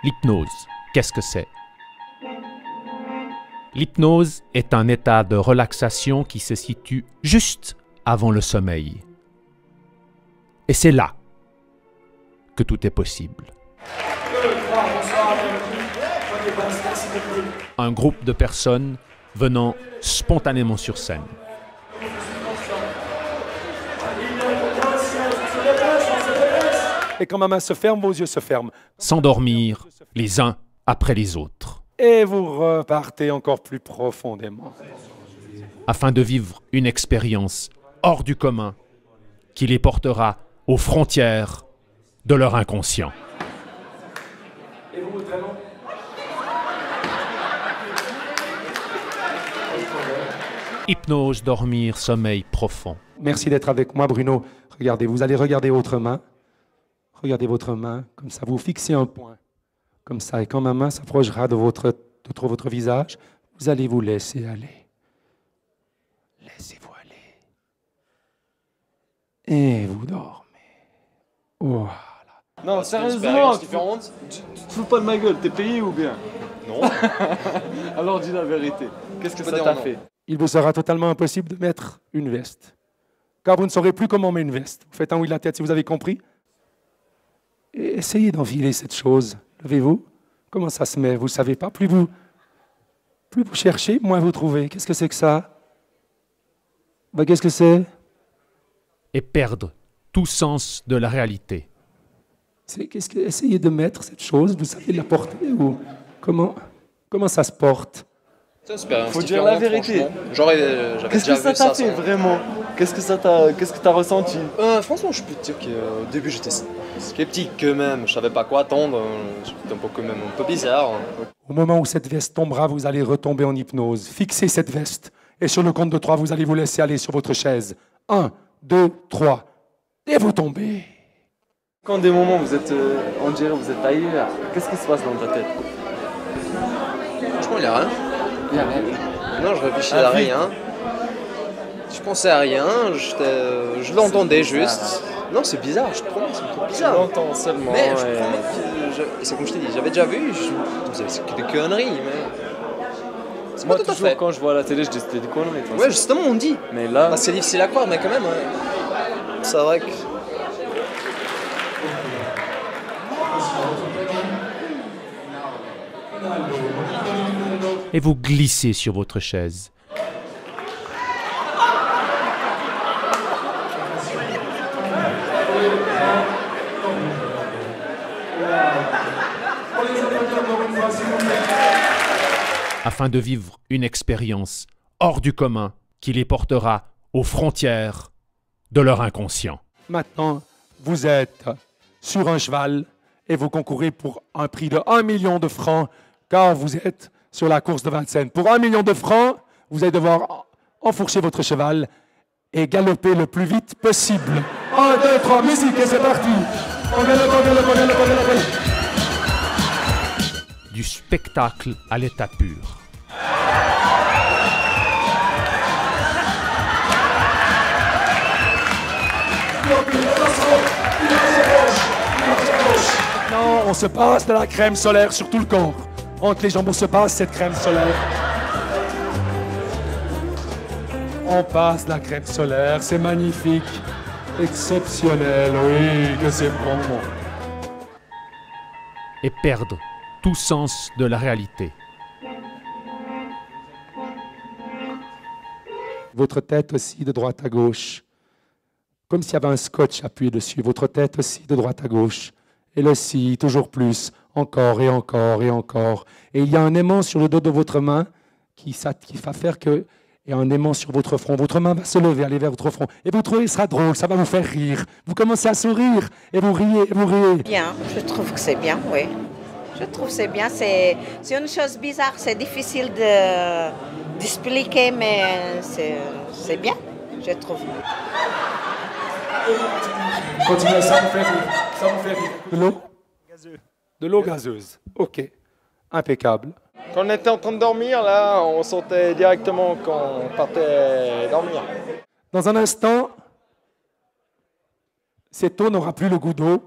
L'hypnose, qu'est-ce que c'est? L'hypnose est un état de relaxation qui se situe juste avant le sommeil. Et c'est là que tout est possible. Un groupe de personnes venant spontanément sur scène. Et quand ma main se ferme, vos yeux se ferment. S'endormir les uns après les autres. Et vous repartez encore plus profondément. Afin de vivre une expérience hors du commun qui les portera aux frontières de leur inconscient. Et vous, vraiment? Hypnose, dormir, sommeil profond. Merci d'être avec moi, Bruno. Regardez, vous allez regarder votre main. Regardez votre main, comme ça. Vous fixez un point, comme ça. Et quand ma main s'approchera de votre visage, vous allez vous laisser aller. Laissez-vous aller. Et vous dormez. Voilà. Non, sérieusement, tu te fous pas de ma gueule, t'es payé ou bien? Non. Alors dis la vérité. Qu'est-ce que ça t'a fait? Il vous sera totalement impossible de mettre une veste. Car vous ne saurez plus comment on met une veste. Vous faites un oui de la tête si vous avez compris. Et essayez d'enfiler cette chose. Levez-vous. Comment ça se met? Vous ne savez pas. Plus vous cherchez, moins vous trouvez. Qu'est-ce que c'est que ça? Ben, qu'est-ce que c'est? Et perdre tout sens de la réalité. Essayez de mettre cette chose. Vous savez la porter ou comment ça se porte? Faut dire la vérité. Qu'est-ce que ça t'a fait vraiment? Qu'est-ce que t'as ressenti? Franchement, je peux te dire qu'au début j'étais sceptique quand même. Je savais pas quoi attendre. C'était un peu bizarre. Au moment où cette veste tombera, vous allez retomber en hypnose. Fixez cette veste. Et sur le compte de 3, vous allez vous laisser aller sur votre chaise. 1, 2, 3. Et vous tombez. Quand des moments vous êtes, on dirait vous êtes ailleurs, qu'est-ce qui se passe dans ta tête? Franchement, il n'y a rien. Il y a rien. Non, je réfléchissais à rien. Je pensais à rien. Je l'entendais juste. Non, c'est bizarre, je te promets, c'est un truc bizarre. Je l'entends seulement. Mais je te promets que c'est comme je t'ai dit, j'avais déjà vu. C'est que des conneries, mais. C'est Moi, pas tout à toujours, fait. quand je vois la télé, je dis c'était des conneries. Ouais, justement, on dit. Mais là. Bah, c'est difficile à croire, mais quand même. C'est vrai que. Et vous glissez sur votre chaise. Afin de vivre une expérience hors du commun qui les portera aux frontières de leur inconscient. Maintenant, vous êtes sur un cheval et vous concourez pour un prix de 1 million de francs, car vous êtes sur la course de Vincennes. Pour 1 million de francs, vous allez devoir enfourcher votre cheval et galoper le plus vite possible. 1, 2, 3, musique et c'est parti. On galope. Du spectacle à l'état pur. Non, on se passe de la crème solaire sur tout le corps. Entre les jambes, on se passe cette crème solaire. On passe la crème solaire, c'est magnifique, exceptionnel, oui, que c'est bon. Et perdre tout sens de la réalité. Votre tête aussi de droite à gauche, comme s'il y avait un scotch appuyé dessus. Votre tête aussi de droite à gauche. Et le si, toujours plus, encore et encore et encore. Et il y a un aimant sur le dos de votre main qui va faire que... Et un aimant sur votre front. Votre main va se lever, aller vers votre front. Et vous trouvez que ce sera drôle, ça va vous faire rire. Vous commencez à sourire et vous riez, et vous riez. Bien, je trouve que c'est bien, oui. Je trouve que c'est bien. C'est une chose bizarre, c'est difficile d'expliquer, mais c'est bien, je trouve. Continuez, ça vous fait rire. Ça vous fait rire. De l'eau gazeuse. De l'eau gazeuse. OK. Impeccable. Quand on était en train de dormir, là, on sentait directement qu'on partait dormir. Dans un instant, cette eau n'aura plus le goût d'eau,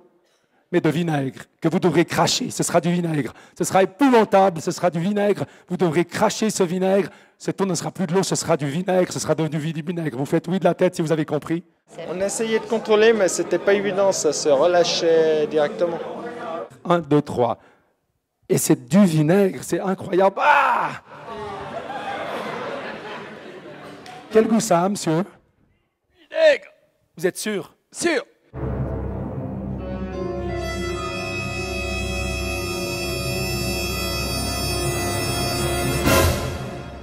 mais de vinaigre, que vous devrez cracher. Ce sera du vinaigre. Ce sera épouvantable, ce sera du vinaigre. Vous devrez cracher ce vinaigre. Cette eau ne sera plus de l'eau, ce sera du vinaigre. Ce sera devenu du vinaigre. Vous faites oui de la tête si vous avez compris. On a essayé de contrôler, mais c'était pas évident, ça se relâchait directement. 1, 2, 3. Et c'est du vinaigre, c'est incroyable. Ah! Quel goût ça a, monsieur? Vinaigre! Vous êtes sûr? Sûr!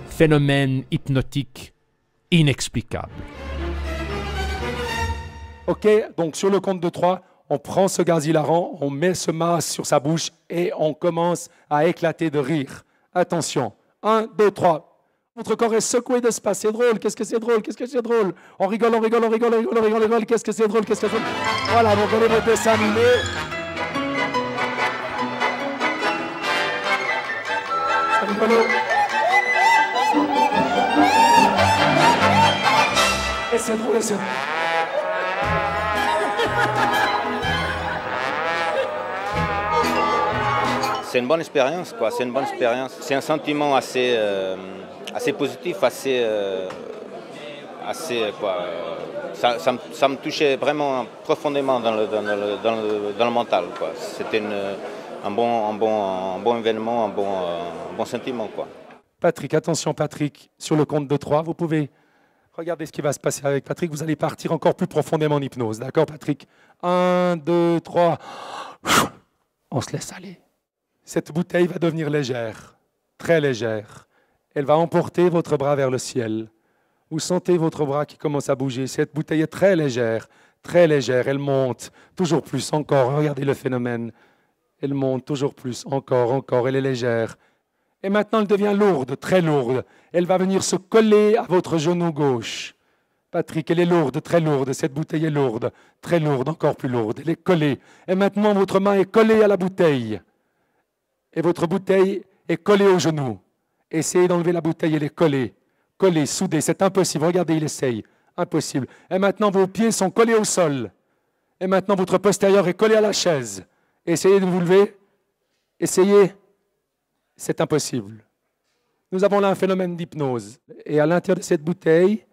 Phénomène hypnotique inexplicable. OK, donc sur le compte de 3, on prend ce gaz hilarant, on met ce masque sur sa bouche et on commence à éclater de rire. Attention, 1, 2, 3. Votre corps est secoué de space. C'est drôle, qu'est-ce que c'est drôle, qu'est-ce que c'est drôle. On rigole, on rigole, on rigole, on rigole, on rigole, on rigole. Qu'est-ce que c'est drôle, qu'est-ce que c'est drôle. Voilà, donc on est votre dessin animé. C'est rigolo. Et c'est drôle, et c'est drôle. C'est une bonne expérience, quoi. C'est une bonne expérience. C'est un sentiment assez positif, quoi. Ça me touchait vraiment profondément dans le mental, quoi. C'était un bon événement, un bon sentiment, quoi. Patrick, attention Patrick, sur le compte de 3, vous pouvez regarder ce qui va se passer avec Patrick. Vous allez partir encore plus profondément en hypnose, d'accord Patrick? 1, 2, 3. On se laisse aller. Cette bouteille va devenir légère, très légère. Elle va emporter votre bras vers le ciel. Vous sentez votre bras qui commence à bouger. Cette bouteille est très légère, elle monte toujours plus, encore. Regardez le phénomène. Elle monte toujours plus, encore, elle est légère. Et maintenant, elle devient lourde, très lourde. Elle va venir se coller à votre genou gauche. Patrick, elle est lourde, très lourde. Cette bouteille est lourde, très lourde, encore plus lourde. Elle est collée. Et maintenant, votre main est collée à la bouteille. Et votre bouteille est collée au genou. Essayez d'enlever la bouteille, elle est collée, soudée. C'est impossible. Regardez, il essaye. Impossible. Et maintenant, vos pieds sont collés au sol. Et maintenant, votre postérieur est collé à la chaise. Essayez de vous lever. Essayez. C'est impossible. Nous avons là un phénomène d'hypnose. Et à l'intérieur de cette bouteille,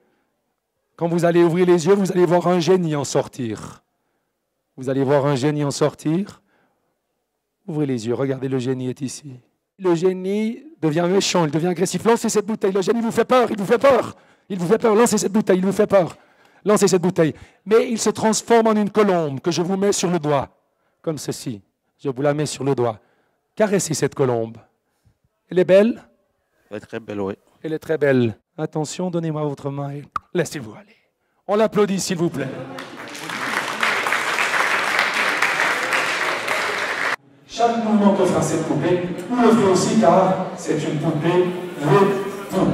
quand vous allez ouvrir les yeux, vous allez voir un génie en sortir. Vous allez voir un génie en sortir. Ouvrez les yeux, regardez, le génie est ici. Le génie devient méchant, il devient agressif. Lancez cette bouteille, le génie vous fait peur, il vous fait peur. Il vous fait peur, lancez cette bouteille, il vous fait peur. Lancez cette bouteille. Mais il se transforme en une colombe que je vous mets sur le doigt, comme ceci. Je vous la mets sur le doigt. Caressez cette colombe. Elle est belle? Elle est très belle, oui. Elle est très belle. Attention, donnez-moi votre main et laissez-vous aller. On l'applaudit, s'il vous plaît. Chaque mouvement que fera cette poupée, vous le ferez aussi car c'est une poupée pour vous.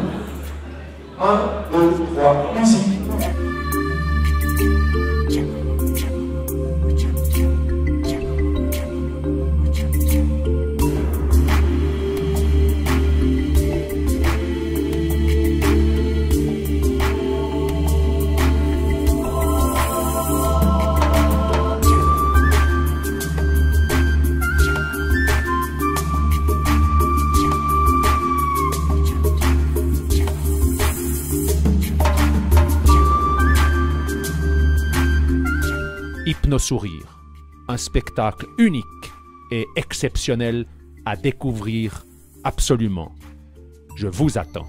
1, 2, 3, musique. Hypnosourire, un spectacle unique et exceptionnel à découvrir absolument. Je vous attends.